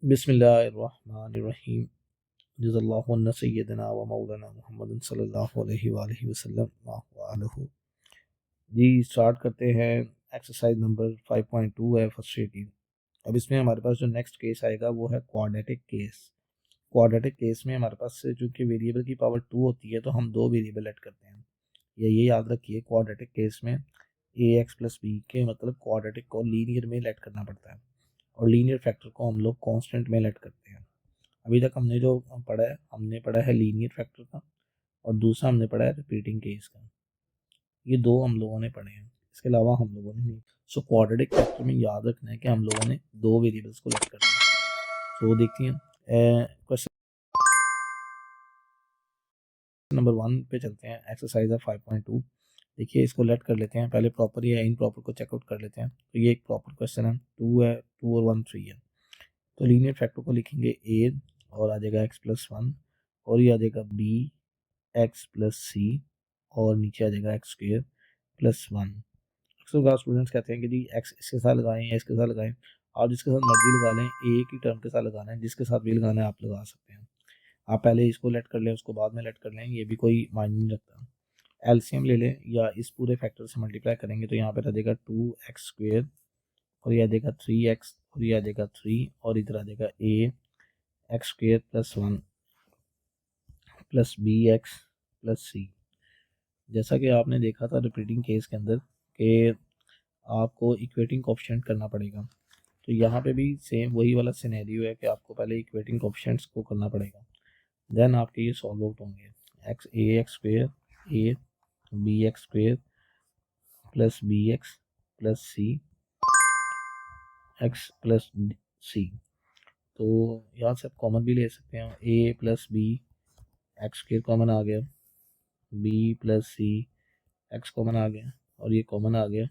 बिस्मिल्लाहिर्रहमानिर्रहीम। जज़ल्लाहु अन्ना सय्यदना व मौलाना मुहम्मदन सल्लल्लाहु अलैहि वसल्लम व आलहु। जी स्टार्ट करते हैं। एक्सरसाइज नंबर 5.2 है फ्रस्ट्रेटिंग। अब इसमें हमारे पास जो नेक्स्ट केस आएगा वो है क्वाड्रेटिक केस। क्वाड्रेटिक केस में हमारे पास चूँकि वेरिएबल की पावर 2 होती है तो हम दो वेरिएबल ऐड करते हैं। ये याद रखिए, क्वाड्रेटिक केस में ए एक्स प्लस बी के मतलब क्वाड्रेटिक को लीनियर में ऐड करना पड़ता है और लीनियर फैक्टर को हम लोग कांस्टेंट में ऐड करते हैं। अभी तक हमने जो हमने पढ़ा है लीनियर फैक्टर का और दूसरा हमने पढ़ा है रिपीटिंग केस का। ये दो हम लोगों ने पढ़े हैं, इसके अलावा हम लोगों ने नहीं। सो क्वाड्रेटिक फैक्टर में याद रखना है कि हम लोगों ने दो वेरिएबल्स को लेट करना है। सो देखते हैं क्वेश्चन नंबर 1 पे चलते हैं। एक्सरसाइज है 5.2। देखिए इसको लेट कर लेते हैं, पहले प्रॉपर या इनप्रॉपर को चेकआउट कर लेते हैं। तो ये एक प्रॉपर क्वेश्चन है, 2 है, 2 और 1 3 है। तो लीनियर फैक्टर को लिखेंगे ए और आ जाएगा एक्स प्लस 1 और ये आ जाएगा बी एक्स प्लस सी और नीचे आ जाएगा एक्स स्क्वेयर प्लस 1। अक्सर बार स्टूडेंट्स कहते हैं कि जी एक्स इसके साथ लगाएं या इसके साथ लगाएं। आप जिसके साथ मर्जी लगा लें, एक ही टर्म के साथ लगाना है, जिसके साथ भी लगाना है आप लगा सकते हैं। आप पहले इसको लेट कर लें, उसको बाद में लेट कर लें, ये भी कोई मायने नहीं रखता। एलसीएम ले लें या इस पूरे फैक्टर से मल्टीप्लाई करेंगे तो यहाँ पे आ जाएगा 2x स्क्वेयर और ये आ जाएगा 3x और ये आ जाएगा 3 और इधर आ जाएगा A X square plus 1 plus B X plus C. जैसा कि आपने देखा था रिपीटिंग केस के अंदर कि आपको इक्वेटिंग कोएफिशिएंट करना पड़ेगा, तो यहाँ पे भी सेम वही वाला सिनेरियो है कि आपको पहले इक्वेटिंग कोएफिशिएंट्स को करना पड़ेगा, देन आपके ये सॉल्व आउट होंगे। X square A B X square plus B X plus C X plus C. तो यहाँ से आप कॉमन भी ले सकते हैं, A plus B X square common आ गया, B plus C X common आ गया और ये कॉमन आ गया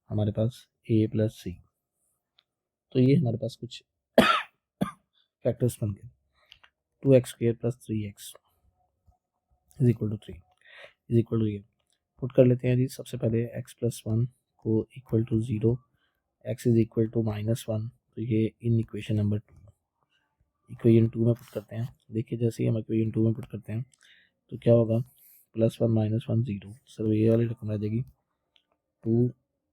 हमारे पास ए प्लस सी। तो ये हमारे पास कुछ फैक्टर्स बन गए। 2x square plus 3x is equal to 3 is equal to ये पुट कर लेते हैं जी। सबसे पहले x प्लस 1 को equal to 0, x is equal to -1, तो ये इन इक्वेशन नंबर 2 इक्वेशन 2 में पुट करते हैं। देखिए जैसे ही हम इक्वेशन 2 में पुट करते हैं तो क्या होगा, +1 -1 0, सर ये वाली रकम रह जाएगी 2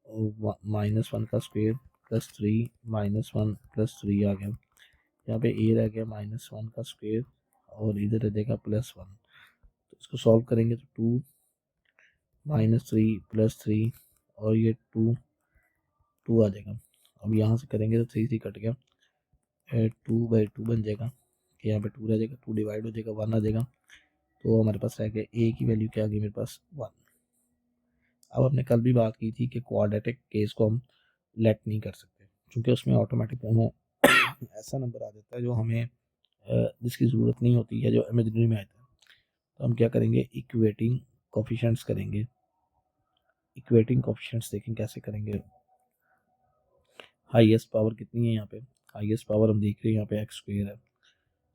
-1 का स्क्वेयर प्लस 3 -1 प्लस 3 आ गया। यहाँ पे ए रह गया -1 का स्क्वेयर और इधर रह जाएगा +1। तो इसको सॉल्व करेंगे तो 2 -3 प्लस 3 और ये 2 आ जाएगा। अब यहाँ से करेंगे तो 3 कट गया, 2/2 बन जाएगा। यहाँ पे 2 रह जाएगा, 2 डिवाइड हो जाएगा, 1 आ जाएगा। तो हमारे पास रह गया ए की वैल्यू क्या आ गई मेरे पास 1। अब हमने कल भी बात की थी कि क्वाड्रेटिक केस को हम लेट नहीं कर सकते क्योंकि उसमें ऑटोमेटिक ऐसा नंबर आ जाता है जो हमें जिसकी ज़रूरत नहीं होती है, जो इमेजिनरी में आता है। तो हम क्या करेंगे, इक्वेटिंग कोफिशिएंट्स करेंगे। इक्वेटिंग कोफिशिएंट्स देखें कैसे करेंगे। हाईएस्ट पावर कितनी है यहाँ पे, हाईएस्ट पावर हम देख रहे हैं यहाँ पे एक्स स्क्वेयर है।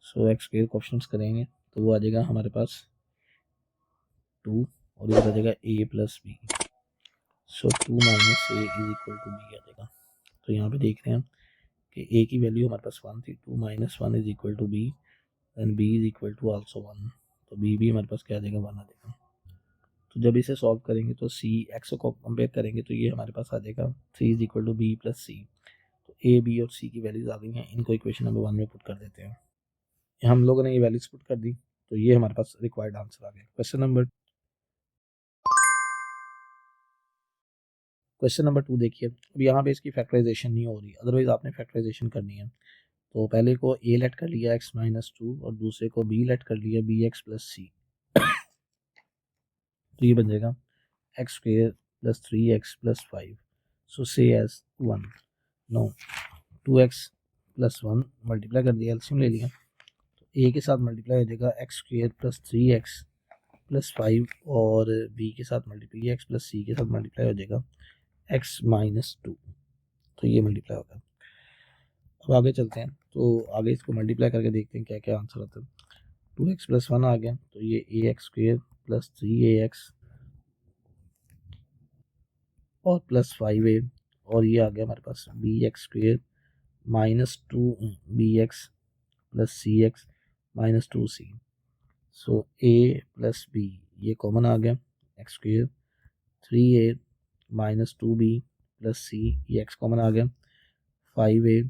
सो एक्स स्क्वेयर कोफिशिएंट्स करेंगे तो वो आ जाएगा हमारे पास 2 और इधर आ जाएगा A plus B. So 2 minus A is equal to B आ जाएगा। तो यहाँ पे देख रहे हैं कि ए की वैल्यू हमारे पास 1 थी, 2 - 1 is equal to B and B is equal to also 1। तो बी भी हमारे पास क्या आ जाएगा 1 आ जाएगा। तो जब इसे सॉल्व करेंगे तो सी एक्स को कंपेयर करेंगे तो ये हमारे पास आ जाएगा 3 is equal to B plus C. तो ए बी और सी की वैल्यूज आ गई हैं, इनको इक्वेशन नंबर 1 में पुट कर देते हैं। हम लोगों ने ये वैल्यूज पुट कर दी तो ये हमारे पास रिक्वायर्ड आंसर आ गया। क्वेश्चन नंबर 2 देखिए। अब यहाँ पे इसकी फैक्टराइजेशन नहीं हो रही, अदरवाइज आपने फैक्टराइजेशन करनी है। तो पहले को ए लेट कर लिया x-2 और दूसरे को बी लेट कर लिया bx प्लस सी। तो ये बन जाएगा x square plus 3x plus 5। सो से as 1 no 2x plus 1 multiply कर दिया, एलसीएम ले लिया। तो ए के साथ मल्टीप्लाई हो जाएगा x square plus 3x plus 5 और बी के साथ मल्टीप्लाई एक्स प्लस सी के साथ मल्टीप्लाई हो जाएगा x -2। तो ये मल्टीप्लाई होगा। अब आगे चलते हैं, तो आगे इसको मल्टीप्लाई करके देखते हैं क्या क्या आंसर आता है। 2x प्लस 1 आ गया तो ये ए एक्स स्क्वेयर प्लस 3ax और प्लस 5a और ये आ गया हमारे पास B X square -2bx plus cx -2c। So a plus b ये कॉमन आ गया, X square 3a -2b plus c ये x कॉमन आ गया, 5a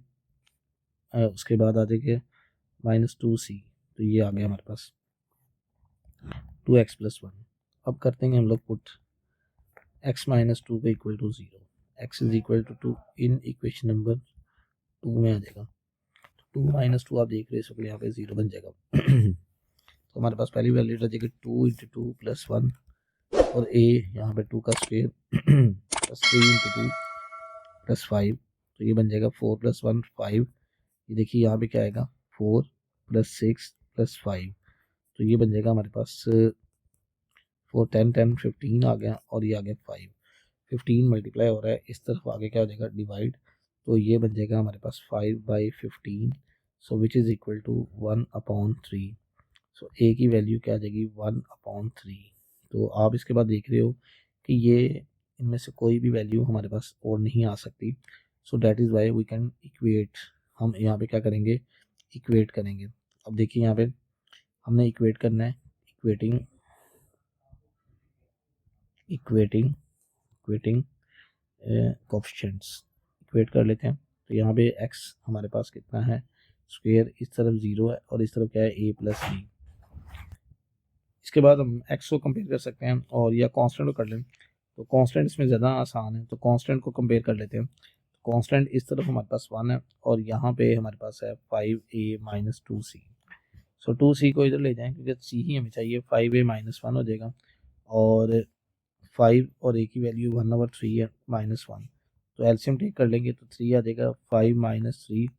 उसके बाद आ जाएगा -2c, तो ये आ गया हमारे पास 2x + 1। अब करते हैं हम लोग put x - 2 equal to 0, x is equal to 2 in equation number 2 में आ जाएगा। 2 - 2 आप देख रहे हो, यहाँ पे 0 बन जाएगा। तो हमारे पास पहली वैल्यू आ जाएगी 2 × 2 + 1 और a यहाँ पे 2 का स्क्वायर प्लस 3 × 2 + 5, तो ये बन जाएगा 4 + 1 5। ये देखिए यहाँ पे क्या आएगा 4 + 6 + 5, तो ये बन जाएगा हमारे पास 4 10 10 15 आ गया और ये आ गया 5। 15 मल्टीप्लाई हो रहा है, इस तरफ आगे क्या हो जाएगा डिवाइड, तो ये बन जाएगा हमारे पास 5/15, सो विच इज़ इक्वल टू 1/3। सो ए की वैल्यू क्या आ जाएगी 1/3। तो आप इसके बाद देख रहे हो कि ये इनमें से कोई भी वैल्यू हमारे पास और नहीं आ सकती, so that is why we can equate. हम यहाँ पे क्या करेंगे इक्वेट करेंगे। अब देखिए यहाँ पे हमने इक्वेट करना है, इक्वेटिंग कोएफिशिएंट्स इक्वेट कर लेते हैं। तो यहाँ पे x हमारे पास कितना है स्क्वायर, इस तरफ 0 है और इस तरफ क्या है a + b। इसके बाद हम x को कंपेयर कर सकते हैं और या कांस्टेंट को कर लें, तो कांस्टेंट इसमें ज़्यादा आसान है, तो कांस्टेंट को कंपेयर कर लेते हैं। कांस्टेंट इस तरफ हमारे पास 1 है और यहाँ पे हमारे पास है 5a - 2c। सो 2c को इधर ले जाएं क्योंकि c ही हमें चाहिए, 5a - 1 हो जाएगा और 5 और a की वैल्यू 1/3 है -1, तो एलसीएम टेक कर लेंगे तो 3 आ जाएगा, 5 - 3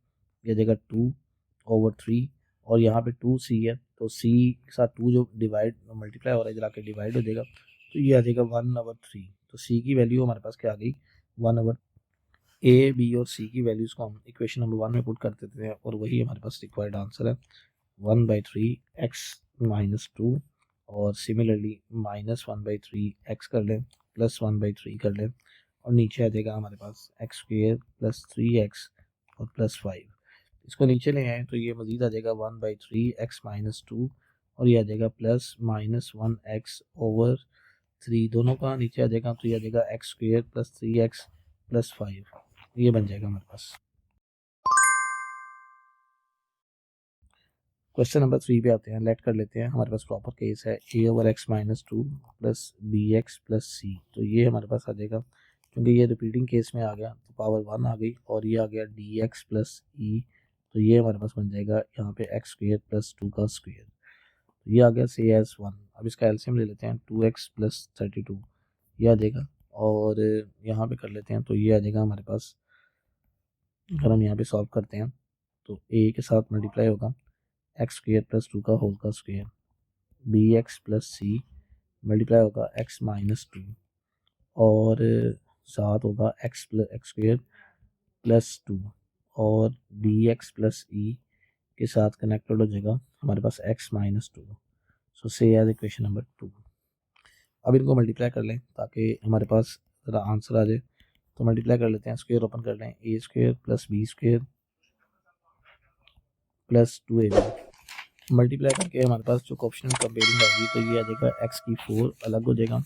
ये आ जाएगा 2/3 और यहाँ पे 2c है, तो c के साथ 2 जो डिवाइड मल्टीप्लाई हो रहा है इधर आके डिवाइड हो जाएगा, तो ये आ जाएगा 1/3। तो c की वैल्यू हमारे पास क्या आ गई 1/। a b और c की वैल्यूज को हम इक्वेशन नंबर 1 में पुट कर देते हैं और वही हमारे पास रिक्वायर्ड आंसर है 1/3 x - 2 और सिमिलरली -1/3 x कर लें प्लस 1/3 कर लें और नीचे आ जाएगा हमारे पास x² + 3x और +5। इसको नीचे ले आए तो ये मज़ीद आ जाएगा 1/3 x - 2 और ये आ जाएगा +-1x/3, दोनों का नीचे आ जाएगा, तो ये आ जाएगा x² + 3x +5, ये बन जाएगा हमारे पास। क्वेश्चन नंबर 3 पे आते हैं, लेट कर लेते हैं। हमारे पास प्रॉपर केस है a/x - 2 + bx + c, तो ये हमारे पास आ जाएगा क्योंकि ये रिपीटिंग केस में आ गया तो पावर 1 आ गई और ये आ गया dx + e, तो ये हमारे पास बन जाएगा यहाँ पे x² + 2 का स्क्वायर, तो ये आ गया से एज 1। अब इसका एलसीएम ले लेते हैं 2x + 32 ये आ जाएगा और यहाँ पे कर लेते हैं, तो ये आ जाएगा हमारे पास। अगर हम यहाँ पे सॉल्व करते हैं तो a के साथ मल्टीप्लाई होगा x² + 2 का होल का स्क्वायर, bx + c मल्टीप्लाई होगा x - 2 और साथ होगा x² + 2 और dx + e के साथ कनेक्टेड हो जाएगा हमारे पास x - 2। सो से एज इक्वेशन नंबर 2। अब इनको मल्टीप्लाई कर लें ताकि हमारे पास ज़रा आंसर आ जाए, तो मल्टीप्लाई कर लेते हैं, स्क्वायर ओपन कर लें, a² + b² + 2ab मल्टीप्लाई करके हमारे पास जो कोएफिशिएंट कंपेयरिंग आएगी तो ये आ जाएगा x की 4 अलग हो जाएगा।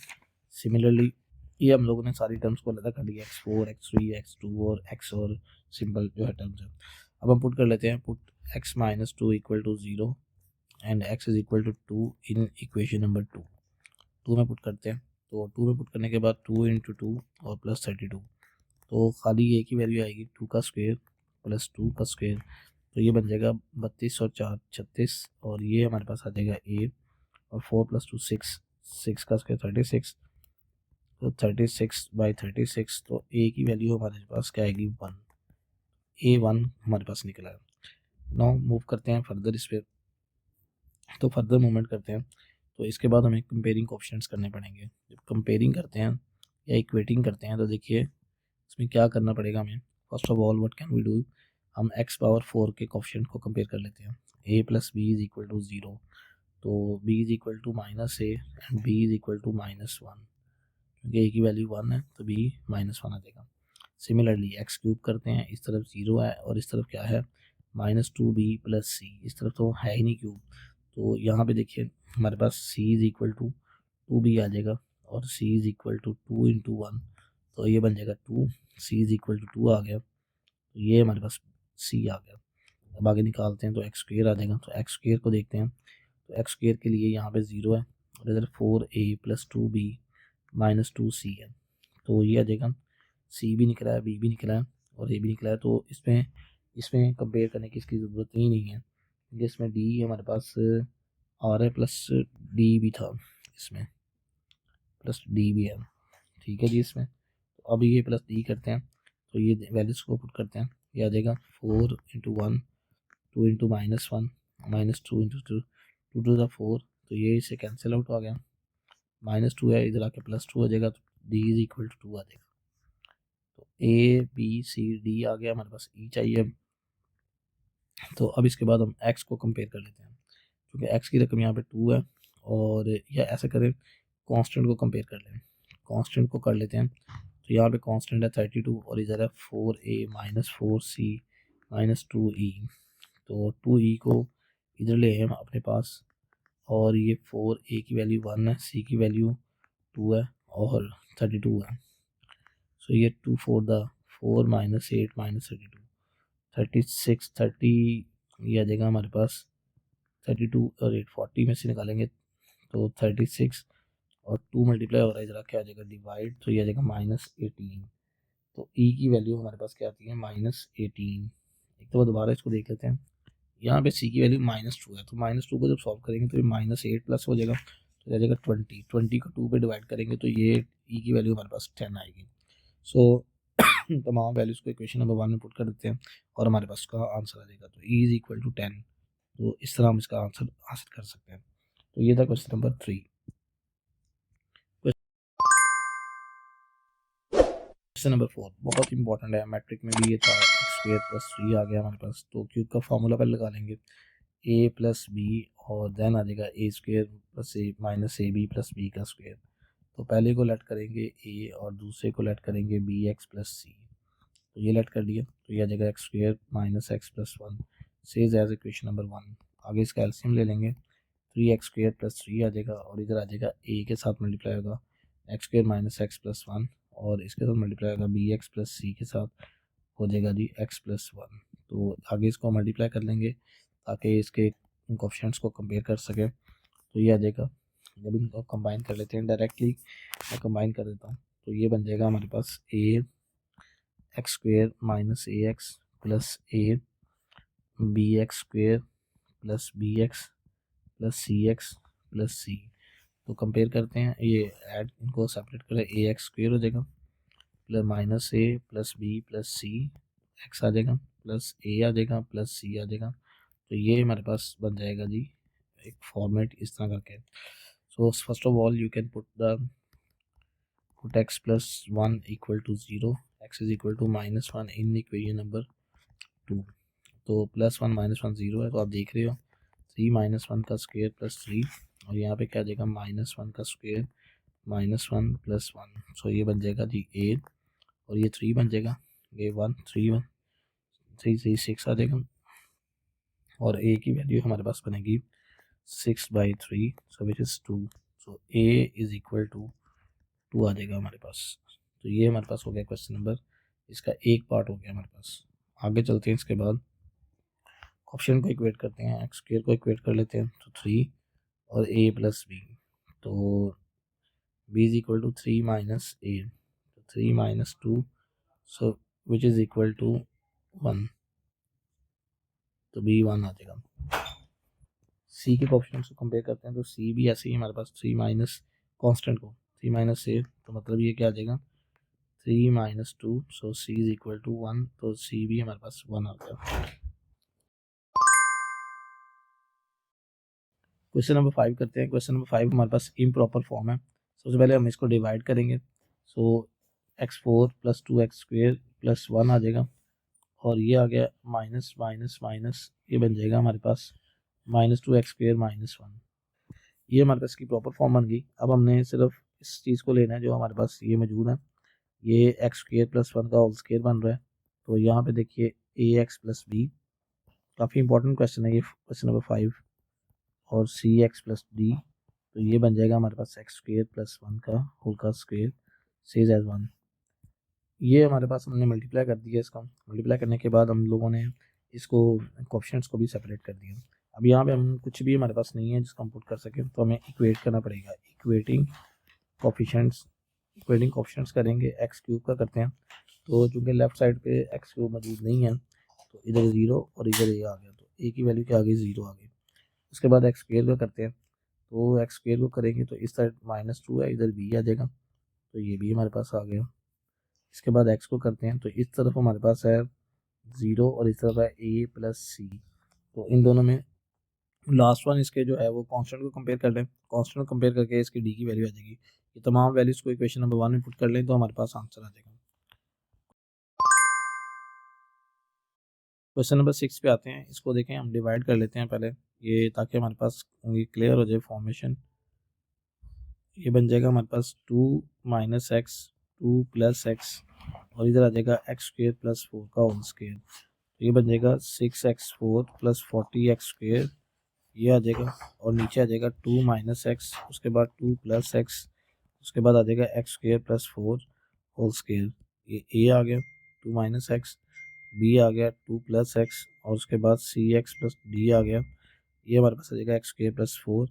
सिमिलरली ये हम लोगों ने सारी टर्म्स को अलग कर लिया, x4 x3 x2 और x और सिंपल जो है टर्म्स है। अब हम पुट कर लेते हैं, put x - 2 = 0 and x is equal to 2 in equation number 2। 2 में पुट करते हैं, तो 2 में पुट करने के बाद 2 × 2 और +32, तो खाली a की वैल्यू आएगी 2 का स्क्वायर + 2 का स्क्वायर, तो ये बन जाएगा 32 और 4 36 और ये हमारे पास आ जाएगा a और 4 + 2 6, 6 का स्क्वायर 36, तो 36/36, तो a की वैल्यू हमारे पास क्या आएगी 1, a1 हमारे पास निकला है। नाउ मूव करते हैं फर्दर इस पर, तो फर्दर मूवमेंट करते हैं, तो इसके बाद हमें कंपेयरिंग कोएफिशिएंट्स करने पड़ेंगे। जब कंपेयरिंग करते हैं या इक्वेटिंग करते हैं तो देखिए इसमें क्या करना पड़ेगा हमें। First of all what can we do, हम x⁴ के कोएफिशिएंट को कंपेयर कर लेते हैं। a + b = 0, तो b = -a एंड b = -1, क्योंकि a की वैल्यू 1 है तो b -1 आ जाएगा। सिमिलरली एक्स क्यूब करते हैं, इस तरफ 0 है और इस तरफ क्या है -2b प्लस सी, इस तरफ तो है ही नहीं क्यूब। तो यहाँ पे देखिए हमारे पास c is equal to 2b आ जाएगा और c is equal to 2 into 1, तो ये बन जाएगा 2, c इज़ इक्वल टू 2 आ गया, तो ये हमारे पास c आ गया। अब आगे निकालते हैं तो एक्स स्क्वेयर आ जाएगा, तो एक्स स्क्वेयर को देखते हैं, तो एक्स स्क्वेयर के लिए यहाँ पे 0 है और इधर 4a plus 2b minus 2c है, तो ये आ जाएगा c भी निकला है, b भी निकला है और a भी निकला है। तो इसमें इसमें कंपेयर करने की इसकी ज़रूरत ही नहीं है, जिसमें d हमारे पास r है प्लस d भी था, इसमें प्लस d भी है, ठीक है जी। इसमें तो अब ये प्लस d करते हैं, तो ये वैल्यूज़ को पुट करते हैं, ये आ जाएगा 4 into 1, 2 into -1 -2 into 2, 2 to the 4, तो ये इसे कैंसिल आउट हो गया, -2 है इधर आके +2 हो जाएगा, तो d इज इक्वल टू 2 आ जाएगा। तो a b c d आ गया, हमारे पास e चाहिए। तो अब इसके बाद हम x को कंपेयर कर लेते हैं, क्योंकि x की रकम यहाँ पे 2 है, और या ऐसे करें कांस्टेंट को कंपेयर कर लें, कांस्टेंट को कर लेते हैं। तो यहाँ पे कांस्टेंट है 32 और इधर है 4a minus 4c minus 2e, तो 2e को इधर ले आए हम अपने पास, और ये 4a की वैल्यू 1 है, c की वैल्यू 2 है और 32 है। सो ये 2 4 द 4 माइनस 8 माइनस 32, 36 30, ये आ जाएगा हमारे पास 32 और 8 40 में से निकालेंगे तो 36 और 2 मल्टीप्लाई हो रहा है, इधर क्या आ जाएगा डिवाइड, तो ये आ जाएगा -18। तो e की वैल्यू हमारे पास क्या आती है -18। एक तो दोबारा इसको देख लेते हैं, यहाँ पे c की वैल्यू -2 है, तो -2 को जब सॉल्व करेंगे तो ये -8 प्लस हो जाएगा, तो रह जाएगा 20, 20 को 2 पे डिवाइड करेंगे तो ये e की वैल्यू हमारे पास 10 आएगी। सो तमाम वैल्यूज़ को इक्वेशन नंबर 1 में पुट कर देते हैं और हमारे पास उसका आंसर आ जाएगा, तो e इज़ इक्वल टू 10। तो इस तरह हम इसका आंसर हासिल कर सकते हैं। तो ये था क्वेश्चन नंबर 3। क्वेश्चन नंबर 4 बहुत इंपॉर्टेंट है, मैट्रिक में भी ये था, x² + 3 आ गया हमारे पास, तो क्यूब का फार्मूला पहले लगा लेंगे, a प्लस बी और देन आ जाएगा a² + a minus ab + b का स्क्वायर। तो पहले को लेट करेंगे a और दूसरे को लेट करेंगे bx + c, तो ये लेट कर लिया, तो ये आ जाएगा x² - x + 1 says as equation number 1। आगे इसका एलसीएम ले लेंगे, 3x² + 3 आ जाएगा और इधर आ जाएगा a के साथ मल्टीप्लाई होगा x² - x + 1 और इसके साथ मल्टीप्लाई होगा bx + c के साथ हो जाएगा जी x + 1। तो आगे इसको मल्टीप्लाई कर लेंगे ताकि इसके कोफिशिएंट्स को कंपेयर कर सके, तो ये आ जाएगा। जब इनको कंबाइन कर लेते हैं डायरेक्टली, मैं कंबाइन कर देता हूँ, तो ये बन जाएगा हमारे पास a x² - ax plus a bx² plus bx plus cx plus c। तो कंपेयर करते हैं, ये ऐड इनको सेपरेट करें, ax² हो जाएगा plus minus a plus b plus c, x आ जाएगा प्लस a आ जाएगा प्लस c आ जाएगा। तो ये हमारे पास बन जाएगा जी एक फॉर्मेट इस तरह करके। So first of all you can put x + 1 = 0, x is equal to -1 in equation number 2। तो +1 -1 0 है, तो आप देख रहे हो 3 - 1 का स्क्वायर प्लस 3, और यहाँ पे क्या आ जाएगा -1 का स्क्वायर -1 + 1। सो ये बन जाएगा जी a, और ये 3 बन जाएगा, ये 1 3 1 3 3 6 आ जाएगा, और a की वैल्यू हमारे पास बनेगी 6/3, so which is 2। So a is equal to 2 आ जाएगा हमारे पास। तो ये हमारे पास हो गया क्वेश्चन नंबर, इसका एक पार्ट हो गया हमारे पास। आगे चलते हैं, इसके बाद ऑप्शन को इक्वेट करते हैं, x² को इक्वेट कर लेते हैं, तो 3 और a + b, तो b is equal to 3 minus a, तो 3 minus 2, so which is equal to 1, तो b 1 आ जाएगा। c के ऑप्शन को कंपेयर करते हैं, तो c भी ऐसे ही हमारे पास 3 माइनस कॉन्स्टेंट को 3 माइनस a, तो मतलब ये क्या आ जाएगा 3 minus 2, so c is equal to 1, तो c भी हमारे पास 1 आ गया। क्वेश्चन नंबर 5 करते हैं। क्वेश्चन नंबर 5 हमारे पास इम्प्रॉपर फॉर्म है। सबसे पहले हम इसको डिवाइड करेंगे, सो x4 + 2x² + 1 आ जाएगा, और ये आ गया माइनस माइनस माइनस, ये बन जाएगा हमारे पास -2x² - 1। ये हमारे पास की प्रॉपर फॉर्म बन गई। अब हमने सिर्फ इस चीज़ को लेना है जो हमारे पास ये मौजूद है, ये एक्स स्क्र प्लस 1 का होल स्क्र बन रहा है। तो यहाँ पे देखिए ए एक्स प्लस बी, काफ़ी इंपॉर्टेंट क्वेश्चन है ये, क्वेश्चन नंबर 5, और सी एक्स प्लस डी, तो ये बन जाएगा हमारे पास एक्स स्क्र प्लस 1 का होल का स्क्र सेज एज 1। ये हमारे पास हमने मल्टीप्लाई कर दिया, इसका मल्टीप्लाई करने के बाद हम लोगों ने इसको कोफिशिएंट्स को भी सेपरेट कर दिया। अब यहाँ पे हम कुछ भी हमारे पास नहीं है जिसको हम पुट कर सकें, तो हमें इक्वेट करना पड़ेगा। इक्वेटिंग कोफिशिएंट्स करेंगे, एक्स क्यूब का करते हैं। तो चूँकि लेफ्ट साइड पे एक्स क्यूब मौजूद नहीं है, तो इधर 0 और इधर ए आ गया, तो ए की वैल्यू क्या आ गई, 0 आ गई। उसके बाद एक्स स्क्र का करते हैं, तो एक्स स्क्र को करेंगे तो इस साइड -2 है, इधर बी आ जाएगा, तो ये भी हमारे पास आ गया। इसके बाद एक्स को करते हैं, तो इस तरफ हमारे पास है 0 और इस तरफ है ए प्लस सी, तो इन दोनों में लास्ट वन इसके जो है वो कांस्टेंट को कंपेयर कर लें। कांस्टेंट को कंपेयर करके इसकी डी की वैल्यू आ जाएगी। ये तमाम वैल्यूज़ को इक्वेशन नंबर 1 में पुट कर लें तो हमारे पास आंसर आ जाएगा। क्वेश्चन नंबर 6 पे आते हैं। इसको देखें, हम डिवाइड कर लेते हैं पहले ये, ताकि हमारे पास क्लियर हो जाए फॉर्मेशन। ये बन जाएगा हमारे पास 2 - x 2 + x, और इधर आ जाएगा एक्स स्क्र प्लस 4 का होल स्क्र, तो ये बन जाएगा 6x4 + 40x², ये आ जाएगा, और नीचे आ जाएगा 2 - x, उसके बाद 2 + x, उसके बाद आ जाएगा x² + 4 होल स्क्र, ये ए आ गया 2 - x, बी आ गया 2 + x, और उसके बाद सी एक्स प्लस डी आ गया, ये हमारे पास आ जाएगा x² + 4,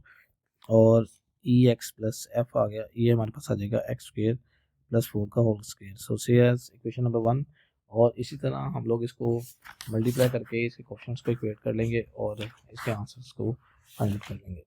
और ई एक्स प्लस एफ आ गया, ये हमारे पास आ जाएगा x² + 4 का होल स्क्र। सो सी एज इक्वेशन नंबर 1। और इसी तरह हम लोग इसको मल्टीप्लाई करके इसके क्वेश्चंस को इक्वेट कर लेंगे और इसके आंसर्स को फाइंड कर लेंगे।